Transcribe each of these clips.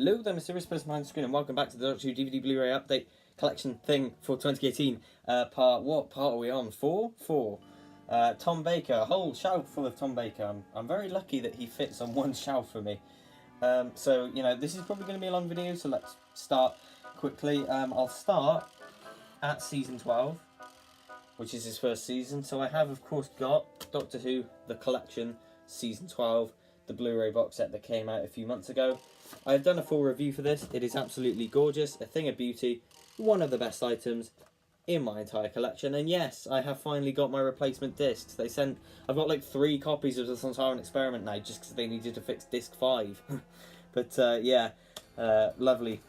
Hello there, mysterious person behind the screen, and welcome back to the Doctor Who DVD Blu-ray update collection thing for 2018. What part are we on? 4? 4. Tom Baker, a whole shelf full of Tom Baker. I'm very lucky that he fits on one shelf for me. So, you know, this is probably going to be a long video, so let's start quickly. I'll start at season 12, which is his first season. So I have, of course, got Doctor Who, the collection, season 12, the Blu-ray box set that came out a few months ago. I've done a full review for this. It is absolutely gorgeous, a thing of beauty, one of the best items in my entire collection. And yes, I have finally got my replacement discs. I've got like 3 copies of the Sontaran Experiment now, just because they needed to fix disc 5. But yeah, lovely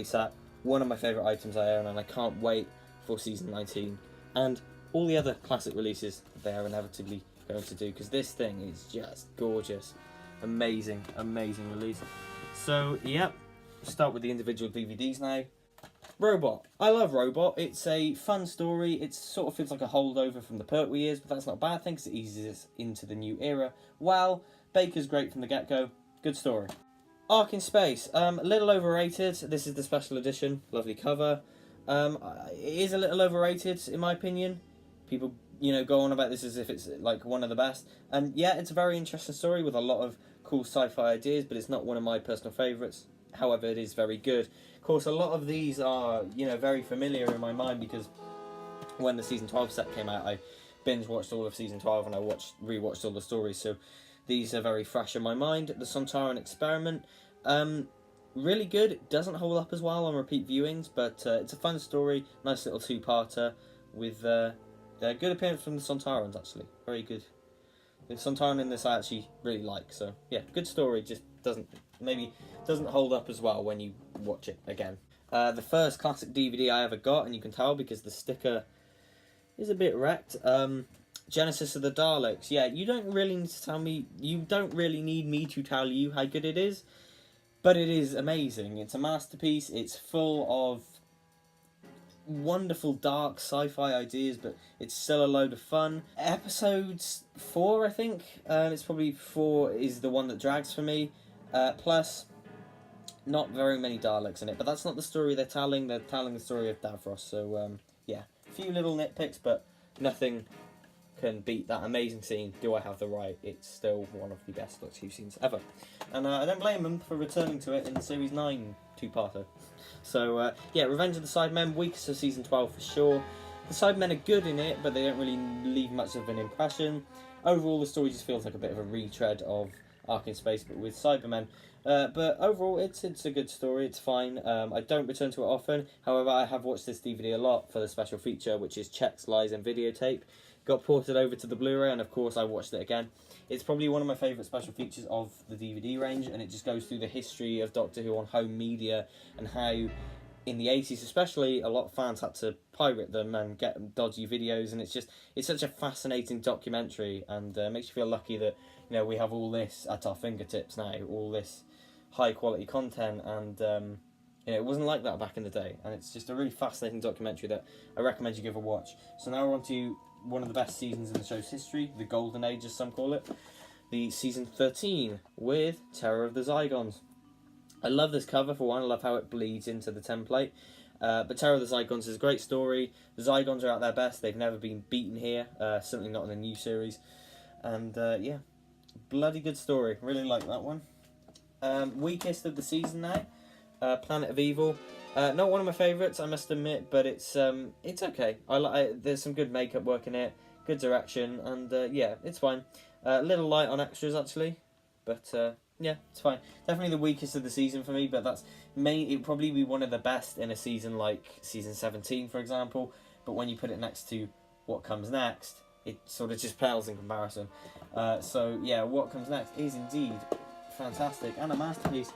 set. One of my favourite items I own, and I can't wait for season 19 and all the other classic releases they are inevitably going to do, because this thing is just gorgeous. Amazing release. So, yep, start with the individual DVDs now. Robot. I love Robot. It's a fun story. It sort of feels like a holdover from the Pertwee years, but that's not a bad thing because it eases us into the new era. Well, Baker's great from the get-go. Good story. Ark in Space. A little overrated. This is the special edition. Lovely cover. It is a little overrated, in my opinion. People, you know, go on about this as if it's like one of the best. And yeah, it's a very interesting story with a lot of cool sci-fi ideas, but it's not one of my personal favourites. However, it is very good. Of course, a lot of these are, you know, very familiar in my mind because when the season 12 set came out, I binge watched all of season 12 and I rewatched all the stories. So these are very fresh in my mind. The Sontaran Experiment, really good. It doesn't hold up as well on repeat viewings, but it's a fun story. Nice little 2-parter with a good appearance from the Sontarans, actually. Very good. The Sontaran in this I actually really like, so yeah, good story, just doesn't hold up as well when you watch it again. The first classic DVD I ever got, and you can tell because the sticker is a bit wrecked. Genesis of the Daleks. Yeah, you don't really need me to tell you how good it is, but it is amazing. It's a masterpiece. It's full of wonderful dark sci-fi ideas, but it's still a load of fun. Episodes 4, I think, it's probably 4 is the one that drags for me, plus not very many Daleks in it, but that's not the story they're telling the story of Davros, so yeah, a few little nitpicks, but nothing can beat that amazing scene. Do I have the right? It's still one of the best Doctor Who scenes ever, and I don't blame them for returning to it in the Series 9 2-parter. So, yeah, Revenge of the Sidemen, weakest of season 12 for sure. The Sidemen are good in it, but they don't really leave much of an impression. Overall, the story just feels like a bit of a retread of Ark in Space, but with Cybermen. But overall, it's a good story, it's fine. I don't return to it often. However, I have watched this DVD a lot for the special feature, which is Checks, Lies and Videotape. Got ported over to the Blu-ray, and of course I watched it again. It's probably one of my favourite special features of the DVD range, and it just goes through the history of Doctor Who on home media, and how, in the 80s especially, a lot of fans had to pirate them and get dodgy videos, and it's such a fascinating documentary, and makes you feel lucky that, you know, we have all this at our fingertips now, all this high-quality content, and you know, it wasn't like that back in the day, and it's just a really fascinating documentary that I recommend you give a watch. So now we're on to one of the best seasons in the show's history, the Golden Age as some call it, the season 13 with Terror of the Zygons. I love this cover for one, I love how it bleeds into the template, but Terror of the Zygons is a great story. The Zygons are at their best, they've never been beaten here, certainly not in the new series, and yeah, bloody good story, really like that one. Weakest of the season now, Planet of Evil. Not one of my favourites, I must admit, but it's okay. There's some good makeup work in it, good direction, and yeah, it's fine. A little light on extras actually, but yeah, it's fine. Definitely the weakest of the season for me, but it'd probably be one of the best in a season like season 17, for example. But when you put it next to what comes next, it sort of just pales in comparison. So yeah, what comes next is indeed fantastic and a masterpiece.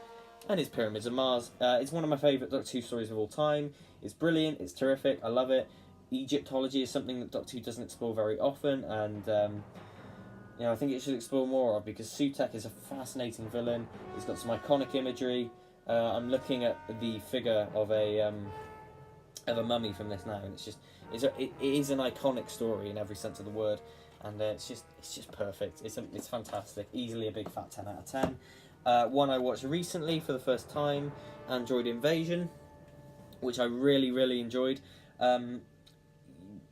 And it's Pyramids of Mars. It's one of my favourite Doctor Who stories of all time. It's brilliant, it's terrific, I love it. Egyptology is something that Doctor Who doesn't explore very often, and you know, I think it should explore more of, because Sutekh is a fascinating villain. He's got some iconic imagery. I'm looking at the figure of a mummy from this now, and it is an iconic story in every sense of the word, and it's just perfect. It's fantastic. Easily a big fat 10 out of 10. One I watched recently for the first time, Android Invasion, which I really, really enjoyed.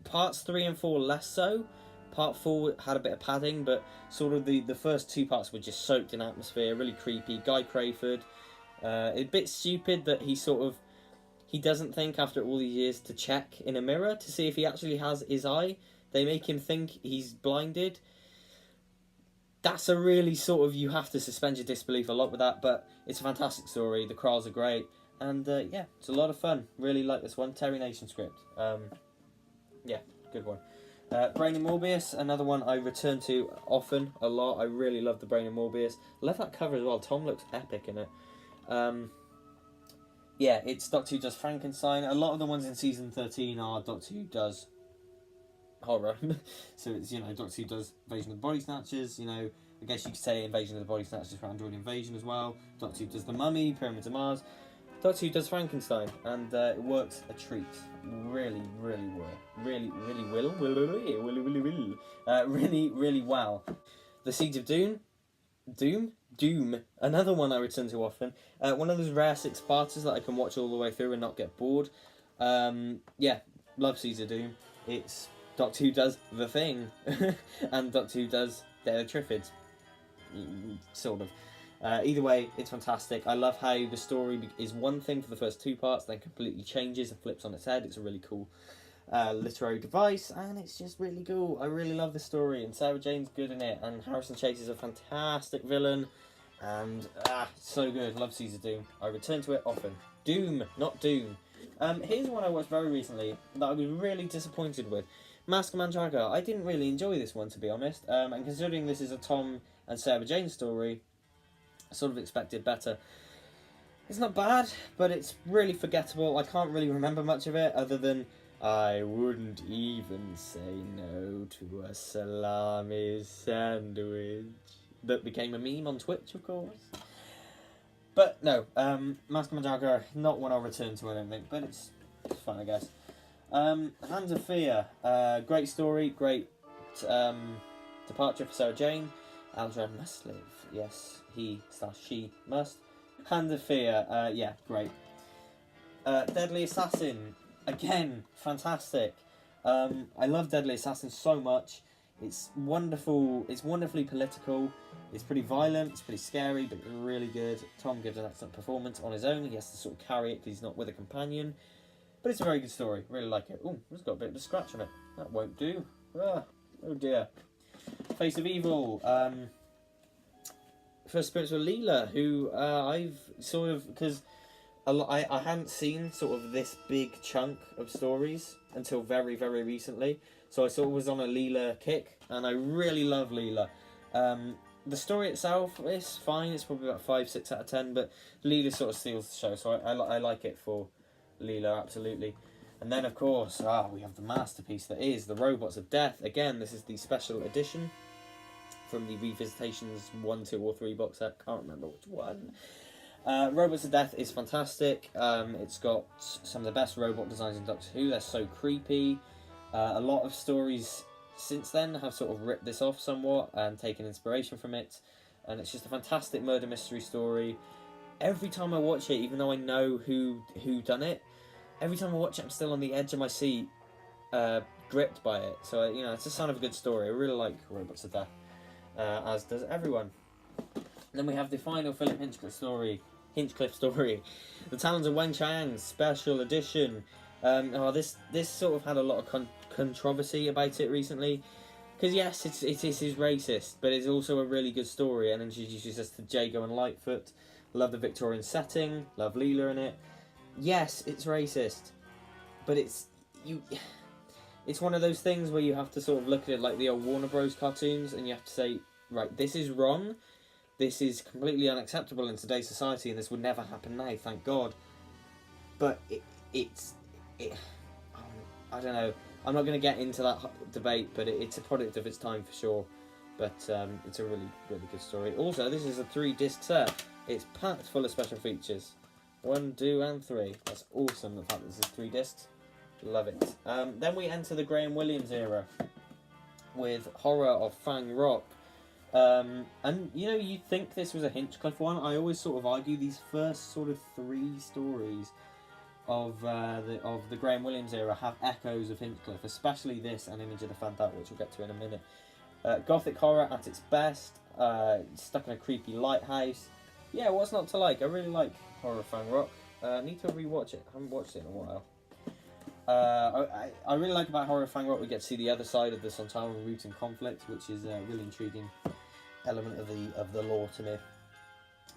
Parts 3 and 4 less so. Part 4 had a bit of padding, but sort of the first two parts were just soaked in atmosphere, really creepy. Guy Crayford, a bit stupid that he doesn't think after all these years to check in a mirror to see if he actually has his eye. They make him think he's blinded. That's a really sort of, you have to suspend your disbelief a lot with that, but it's a fantastic story. The Kralls are great, and yeah, it's a lot of fun. Really like this one. Terry Nation script. Yeah, good one. Brain and Morbius, another one I return to often, a lot. I really love the Brain and Morbius. I love that cover as well. Tom looks epic in it. Yeah, it's Doctor Who Does Frankenstein. A lot of the ones in season 13 are Doctor Who Does horror. So it's, Doctor Who Does Invasion of the Body Snatchers, I guess you could say Invasion of the Body Snatchers for Android Invasion as well. Doctor Who Does the Mummy, Pyramids of Mars. Doctor Who Does Frankenstein, and it works a treat. Really, really well. Really well. The Seeds of Doom. Doom. Another one I return to often. One of those rare 6-parters that I can watch all the way through and not get bored. Yeah, love Seeds of Doom. It's Doctor Who Does the Thing, and Doctor Who Does Day of the Triffids. Sort of. Either way, it's fantastic. I love how the story is one thing for the first 2 parts, then completely changes and flips on its head. It's a really cool literary device, and it's just really cool. I really love the story, and Sarah Jane's good in it, and Harrison Chase is a fantastic villain, and so good. Love Seeds of Doom. I return to it often. Doom, not Doom. Here's one I watched very recently that I was really disappointed with. Mask of Mandragora. I didn't really enjoy this one, to be honest, and considering this is a Tom and Sarah Jane story, I sort of expected better. It's not bad, but it's really forgettable. I can't really remember much of it, other than I wouldn't even say no to a salami sandwich. That became a meme on Twitch, of course. But no, Mask of Mandragora, not one I'll return to, I don't think, but it's fun, I guess. Hands of Fear, great story, great departure for Sarah Jane. Aldrin must live. Yes, he/she must. Hands of Fear, yeah, great. Deadly Assassin, again, fantastic. I love Deadly Assassin so much. It's wonderful. It's wonderfully political. It's pretty violent. It's pretty scary, but really good. Tom gives an excellent performance on his own. He has to sort of carry it because he's not with a companion. But it's a very good story. Really like it. Oh, it's got a bit of a scratch on it. That won't do. Oh dear. Face of Evil. First appearance with Leela, who I've sort of, because I hadn't seen sort of this big chunk of stories until very, very recently. So I sort of was on a Leela kick, and I really love Leela. The story itself is fine. It's probably about 5-6 out of 10, but Leela sort of steals the show, so I like it for Leela, absolutely. And then, of course, we have the masterpiece that is The Robots of Death. Again, this is the special edition from the Revisitations 1, 2 or 3 box set. Can't remember which one. Robots of Death is fantastic. It's got some of the best robot designs in Doctor Who. They're so creepy. A lot of stories since then have sort of ripped this off somewhat and taken inspiration from it. And it's just a fantastic murder mystery story. Every time I watch it, even though I know who done it, every time I watch it, I'm still on the edge of my seat, gripped by it. So, it's a sign of a good story. I really like Robots of Death, as does everyone. And then we have the final Philip Hinchcliffe story, The Talons of Weng Chiang special edition. This sort of had a lot of controversy about it recently, because yes, it is racist, but it's also a really good story and introduces us to Jago and Lightfoot. Love the Victorian setting, love Leela in it. Yes, it's racist, but it's one of those things where you have to sort of look at it like the old Warner Bros. Cartoons, and you have to say, right, this is wrong, this is completely unacceptable in today's society, and this would never happen now, thank God. But I don't know. I'm not going to get into that debate, but it's a product of its time for sure. But it's a really, really good story. Also, this is a 3-disc set. It's packed full of special features. 1, 2, and 3. That's awesome, the fact that this is 3 discs. Love it. Then we enter the Graham Williams era with Horror of Fang Rock. And you know, you'd think this was a Hinchcliffe one. I always sort of argue these first sort of 3 stories of the Graham Williams era have echoes of Hinchcliffe, especially this and Image of the Phantom, which we'll get to in a minute. Gothic horror at its best, stuck in a creepy lighthouse. Yeah, what's not to like? I really like Horror of Fang Rock. Need to rewatch it. I haven't watched it in a while. I really like about Horror of Fang Rock, we get to see the other side of the Sontaran root and conflict, which is a really intriguing element of the lore to me.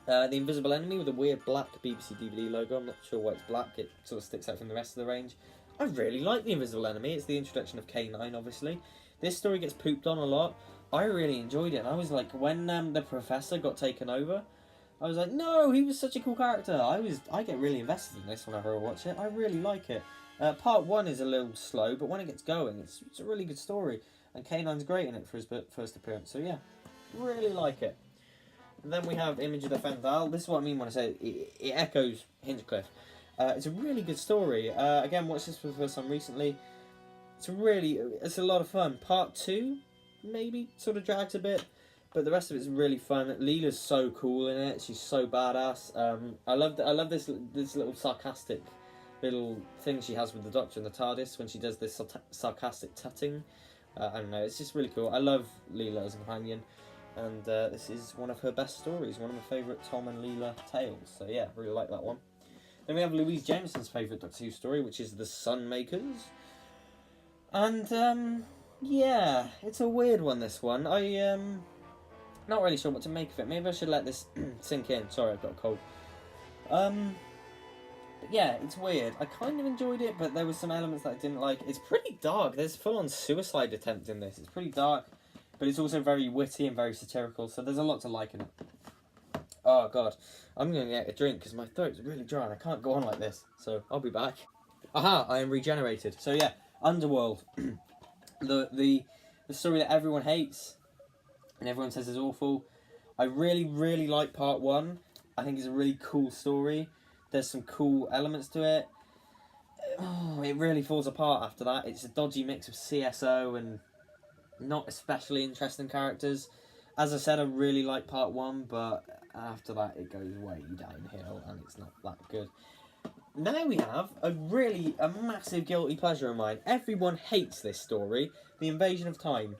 The Invisible Enemy with a weird black BBC DVD logo. I'm not sure why it's black. It sort of sticks out from the rest of the range. I really like The Invisible Enemy. It's the introduction of K9, obviously. This story gets pooped on a lot. I really enjoyed it. And I was like, when the Professor got taken over, I was like, no, he was such a cool character. I get really invested in this whenever I watch it. I really like it. Part 1 is a little slow, but when it gets going, it's a really good story. And K9's great in it for his first appearance. So yeah, really like it. And then we have Image of the Fandal. This is what I mean when I say it echoes Hinchcliffe. It's a really good story. Again, watched this for the first time recently. It's a lot of fun. Part 2, maybe, sort of drags a bit, but the rest of it's really fun. Leela's so cool in it. She's so badass. I love this little sarcastic little thing she has with the Doctor and the TARDIS when she does this sarcastic tutting. I don't know, it's just really cool. I love Leela as a companion. And this is one of her best stories, one of my favourite Tom and Leela tales. So yeah, really like that one. Then we have Louise Jameson's favourite Doctor Who story, which is The Sunmakers. And yeah, it's a weird one, this one. Not really sure what to make of it. Maybe I should let this sink in. Sorry, I've got a cold. But yeah, it's weird. I kind of enjoyed it, but there were some elements that I didn't like. It's pretty dark. There's full-on suicide attempt in this. It's pretty dark. But it's also very witty and very satirical, so there's a lot to like in it. Oh, God. I'm going to get a drink because my throat's really dry and I can't go on like this. So, I'll be back. Aha! I am regenerated. So, yeah. Underworld. the story that everyone hates and everyone says is awful. I really, really like part 1. I think it's a really cool story. There's some cool elements to it. Oh, it really falls apart after that. It's a dodgy mix of CSO and not especially interesting characters. As I said, I really like part 1, but after that it goes way downhill and it's not that good. Now we have a massive guilty pleasure of mine. Everyone hates this story, The Invasion of Time.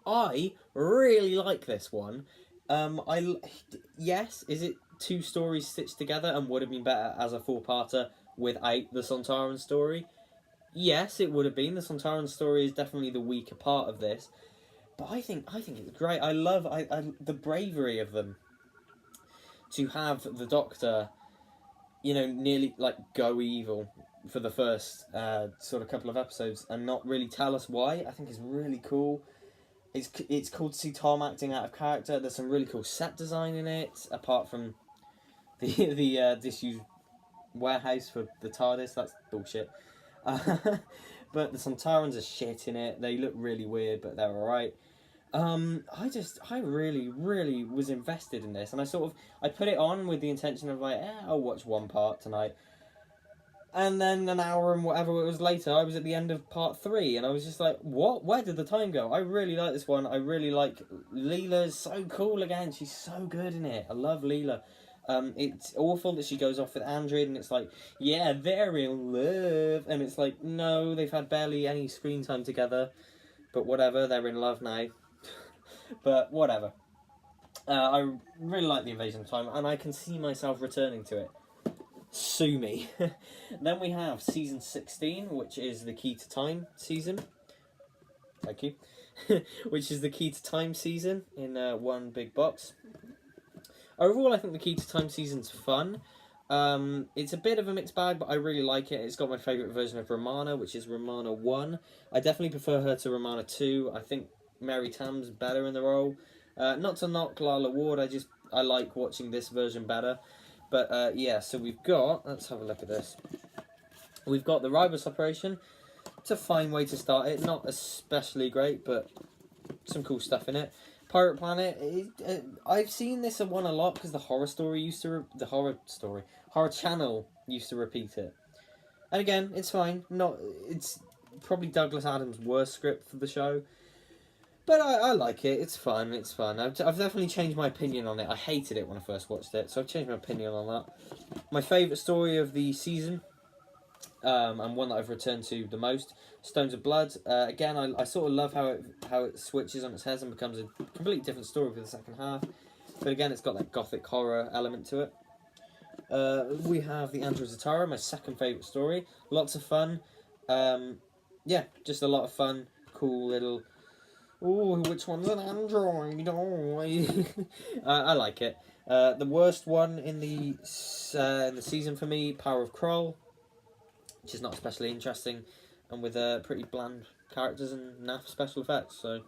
I really like this one. Yes, is it 2 stories stitched together and would have been better as a 4-parter without the Sontaran story? Yes, it would have been. The Sontaran story is definitely the weaker part of this, but I think it's great. I love the bravery of them to have the Doctor, nearly like go evil for the first sort of couple of episodes and not really tell us why. I think is really cool. It's cool to see Tom acting out of character. There's some really cool set design in it, apart from the disused warehouse for the TARDIS. That's bullshit. But the Sontarans are shit in it. They look really weird, but they're alright. I really, really was invested in this, and I put it on with the intention of like, I'll watch 1 part tonight. And then an hour and whatever it was later, I was at the end of part 3, and I was just like, what? Where did the time go? I really like this one. I really like Leela's so cool again. She's so good in it. I love Leela. It's awful that she goes off with Android and it's like, yeah, they're in love. And it's like, no, they've had barely any screen time together. But whatever, they're in love now. But whatever. I really like The Invasion of Time and I can see myself returning to it. Sue me. Then we have season 16, which is the Key to Time season. Thank you. Which is the Key to Time season in one big box. Overall, I think the Key to Time season's fun. It's a bit of a mixed bag, but I really like it. It's got my favourite version of Romana, which is Romana 1. I definitely prefer her to Romana 2. I think Mary Tam's better in the role. Not to knock Lala Ward, I like watching this version better. But yeah, so we've got, let's have a look at this. We've got the Ribos operation. It's a fine way to start it. Not especially great, but some cool stuff in it. Pirate Planet. I've seen this one a lot because the Horror Channel used to repeat it. And again, it's fine. It's probably Douglas Adams' worst script for the show. But I like it. It's fun. It's fun. I've definitely changed my opinion on it. I hated it when I first watched it, so I've changed my opinion on that. My favourite story of the season, and one that I've returned to the most, Stones of Blood. Again, I sort of love how it switches on its head and becomes a completely different story for the second half. But again, it's got that gothic horror element to it. We have the Android Zatara, my second favourite story. Lots of fun. Yeah, just a lot of fun. Cool little. Oh, which one's an android? Oh, I like it. The worst one in the season for me, Power of Kroll, which is not especially interesting, and with pretty bland characters and naff special effects, so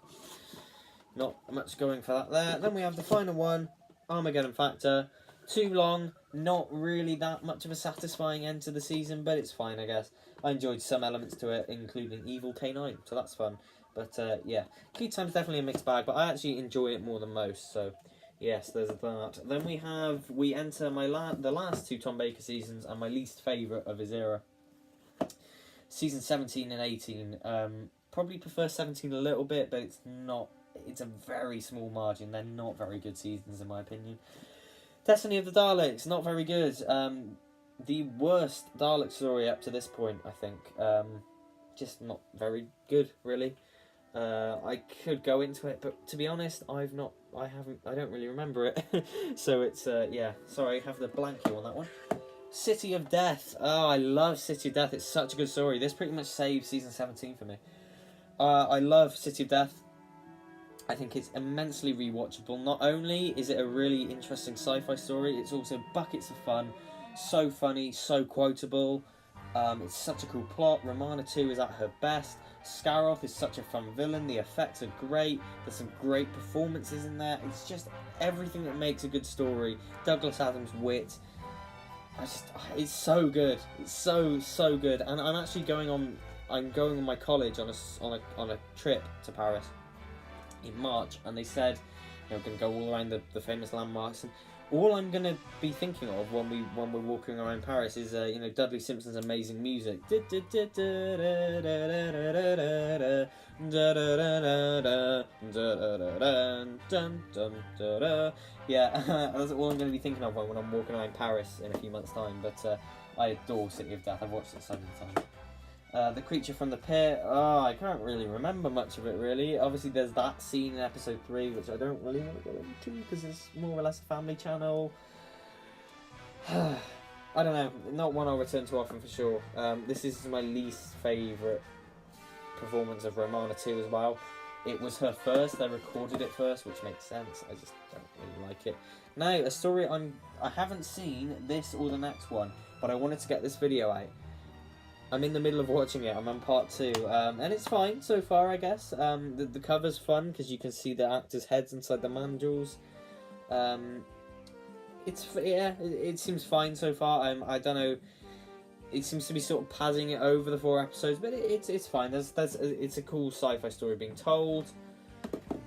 not much going for that there. Then we have the final one, Armageddon Factor. Too long, not really that much of a satisfying end to the season, but it's fine, I guess. I enjoyed some elements to it, including Evil K9, so that's fun. But yeah, Key Time's definitely a mixed bag, but I actually enjoy it more than most, so yes, there's that. Then we enter the last two Tom Baker seasons, and my least favourite of his era. Season 17 and 18. Probably prefer 17 a little bit, but it's a very small margin. They're not very good seasons, in my opinion. Destiny of the Daleks, not very good. The worst Dalek story up to this point, I think. Just not very good, really. I could go into it, but to be honest, I don't really remember it. So it's, yeah, sorry, have the blankie on that one. City of Death. Oh, I love City of Death. It's such a good story. This pretty much saved season 17 for me. I love City of Death. I think it's immensely rewatchable. Not only is it a really interesting sci-fi story, it's also buckets of fun. So funny, so quotable. It's such a cool plot. Romana 2 is at her best. Scaroth is such a fun villain. The effects are great. There's some great performances in there. It's just everything that makes a good story. Douglas Adams' wit. It's so good. It's so good. And I'm actually going on with my college on a trip to Paris in March, and they said we're going to go all around the famous landmarks, and all I'm going to be thinking of when we're walking around Paris is Dudley Simpson's amazing music. Yeah, that's all I'm going to be thinking of when I'm walking around Paris in a few months' time. But I adore City of Death. I've watched it so many times. The Creature from the Pit. Oh, I can't really remember much of it, really. Obviously, there's that scene in episode 3, which I don't really want to go into because it's more or less a family channel. I don't know. Not one I'll return to often for sure. This is my least favourite performance of Romana 2 as well. It was her first. They recorded it first, which makes sense. I just don't really like it. Now, a story I haven't seen this or the next one, but I wanted to get this video out. I'm in the middle of watching it. I'm on part 2, and it's fine so far, I guess. The cover's fun because you can see the actors' heads inside the mandrels. It seems fine so far. I don't know. It seems to be sort of padding it over the 4 episodes, but it's fine. It's a cool sci-fi story being told.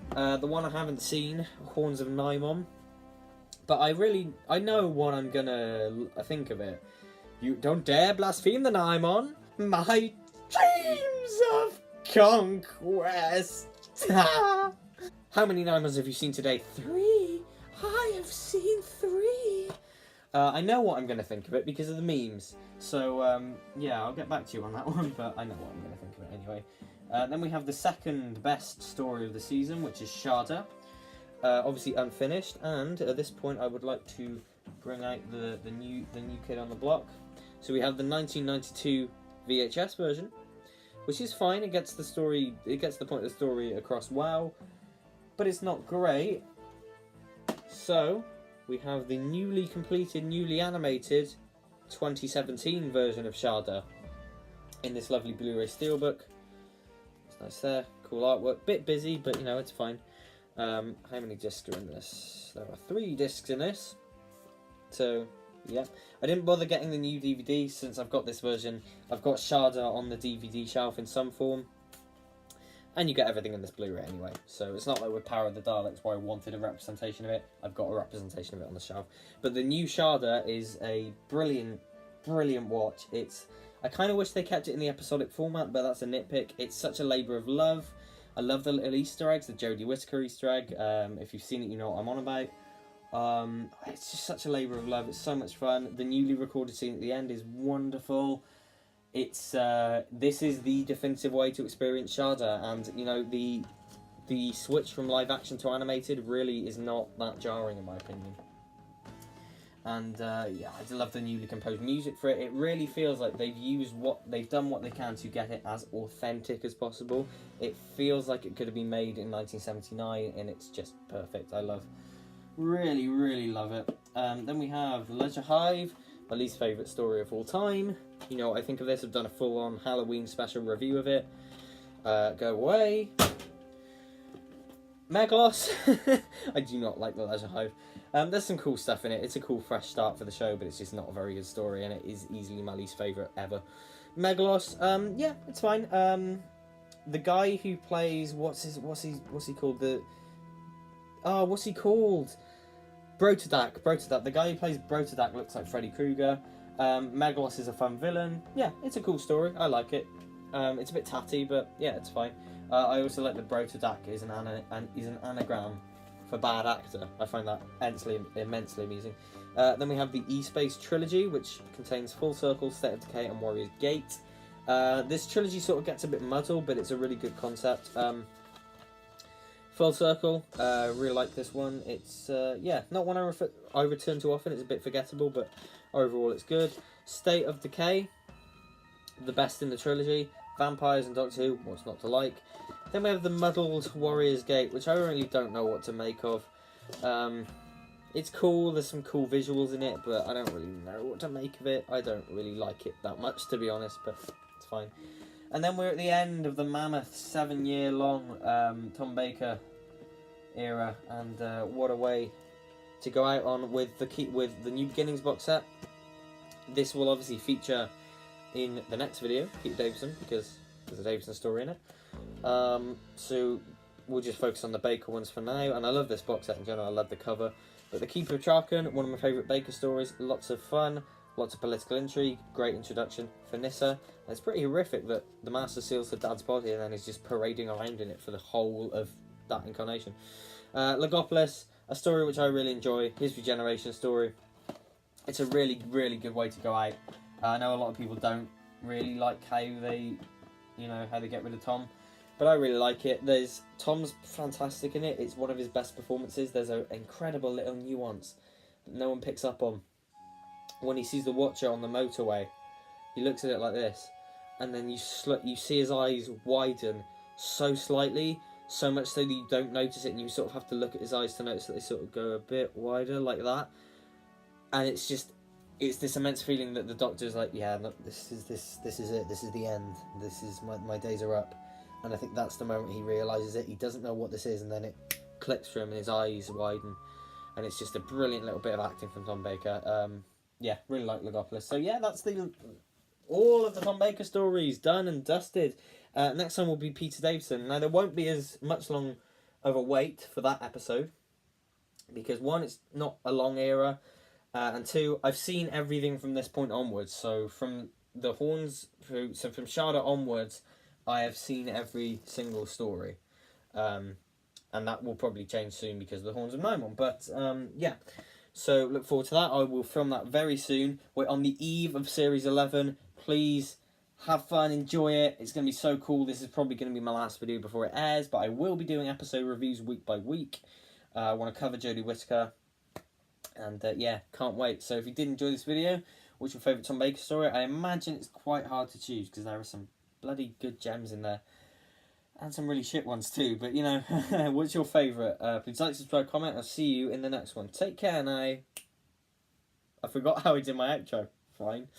The one I haven't seen, Horns of Nimon, but I know what I'm gonna think of it. You don't dare blaspheme the Nimon, my dreams of conquest. How many Nimons have you seen today? 3. I have seen 3. I know what I'm going to think of it because of the memes. So, yeah, I'll get back to you on that one, but I know what I'm going to think of it anyway. Then we have the second best story of the season, which is Sharda. Obviously unfinished, and at this point I would like to bring out the new kid on the block. So we have the 1992 VHS version, which is fine. It gets the point of the story across well, but it's not great. So we have the newly completed, newly animated 2017 version of Sharda in this lovely Blu-ray steelbook. It's nice there, cool artwork. Bit busy, but it's fine. How many discs are in this? There are 3 discs in this. So yeah, I didn't bother getting the new DVD since I've got this version. I've got Sharda on the DVD shelf in some form, and you get everything in this Blu-ray anyway. So it's not like with Power of the Daleks where I wanted a representation of it. I've got a representation of it on the shelf. But the new Sharda is a brilliant, brilliant watch. I kind of wish they kept it in the episodic format, but that's a nitpick. It's such a labour of love. I love the little Easter eggs, the Jodie Whittaker Easter egg. If you've seen it, you know what I'm on about. It's just such a labour of love. It's so much fun. The newly recorded scene at the end is wonderful. It's this is the definitive way to experience Shada, and you know the switch from live action to animated really is not that jarring in my opinion. And yeah, I love the newly composed music for it. It really feels like they've done what they can to get it as authentic as possible. It feels like it could have been made in 1979, and it's just perfect. I really love it. Then we have The Leisure Hive, my least favourite story of all time. You know what I think of this? I've done a full-on Halloween special review of it. Go away. Megalos. I do not like The Leisure Hive. There's some cool stuff in it. It's a cool fresh start for the show, but it's just not a very good story, and it is easily my least favourite ever. Megalos, yeah, it's fine. The guy who plays what's he called? What's he called? Brotodak. The guy who plays Brotodak looks like Freddy Krueger. Megalos is a fun villain. Yeah, it's a cool story. I like it. It's a bit tatty, but yeah, it's fine. I also like that Brotodak is an anagram for bad actor. I find that immensely amusing. Then we have the E-Space trilogy, which contains Full Circle, State of Decay, and Warrior's Gate. This trilogy sort of gets a bit muddled, but it's a really good concept. Full Circle, really like this one. It's yeah, not one I return to often. It's a bit forgettable, but overall it's good. State of Decay, the best in the trilogy. Vampires and Doctor Who, what's not to like? Then we have the muddled Warrior's Gate, which I really don't know what to make of. It's cool, there's some cool visuals in it, but I don't really know what to make of it. I don't really like it that much, to be honest, but it's fine. And then we're at the end of the mammoth 7-year-long Tom Baker era, and what a way to go out on with the New Beginnings box set. This will obviously feature in the next video, Peter Davison, because there's a Davison story in it. So we'll just focus on the Baker ones for now, and I love this box set in general. I love the cover. But The Keeper of Traken, one of my favourite Baker stories, lots of fun, lots of political intrigue, great introduction for Nyssa. And it's pretty horrific that the Master seals her dad's body and then is just parading around in it for the whole of that incarnation. Logopolis, a story which I really enjoy, his regeneration story. It's a really good way to go out. I know a lot of people don't really like how they get rid of Tom, but I really like it. Tom's fantastic in it. It's one of his best performances. There's an incredible little nuance that no one picks up on. When he sees the Watcher on the motorway, he looks at it like this, and then you see his eyes widen so slightly, so much so that you don't notice it, and you sort of have to look at his eyes to notice that they sort of go a bit wider like that. And it's this immense feeling that the Doctor's like, yeah, no, this is it. This is the end. This is my days are up. And I think that's the moment he realises it. He doesn't know what this is, and then it clicks for him, and his eyes widen. And it's just a brilliant little bit of acting from Tom Baker. Yeah, really like Logopolis. So yeah, that's all of the Tom Baker stories done and dusted. Next time will be Peter Davison. Now there won't be as much long of a wait for that episode, because one, it's not a long era. And two, I've seen everything from this point onwards. So from the Horns, from Shada onwards, I have seen every single story. And that will probably change soon because of the Horns of Nimon. But yeah, so look forward to that. I will film that very soon. We're on the eve of Series 11. Please have fun, enjoy it. It's going to be so cool. This is probably going to be my last video before it airs, but I will be doing episode reviews week by week. I want to cover Jodie Whittaker. And yeah, can't wait. So if you did enjoy this video, what's your favourite Tom Baker story? I imagine it's quite hard to choose because there are some bloody good gems in there. And some really shit ones too. But you know, what's your favourite? Please like, subscribe, comment. I'll see you in the next one. Take care now. I forgot how I did my outro. Fine.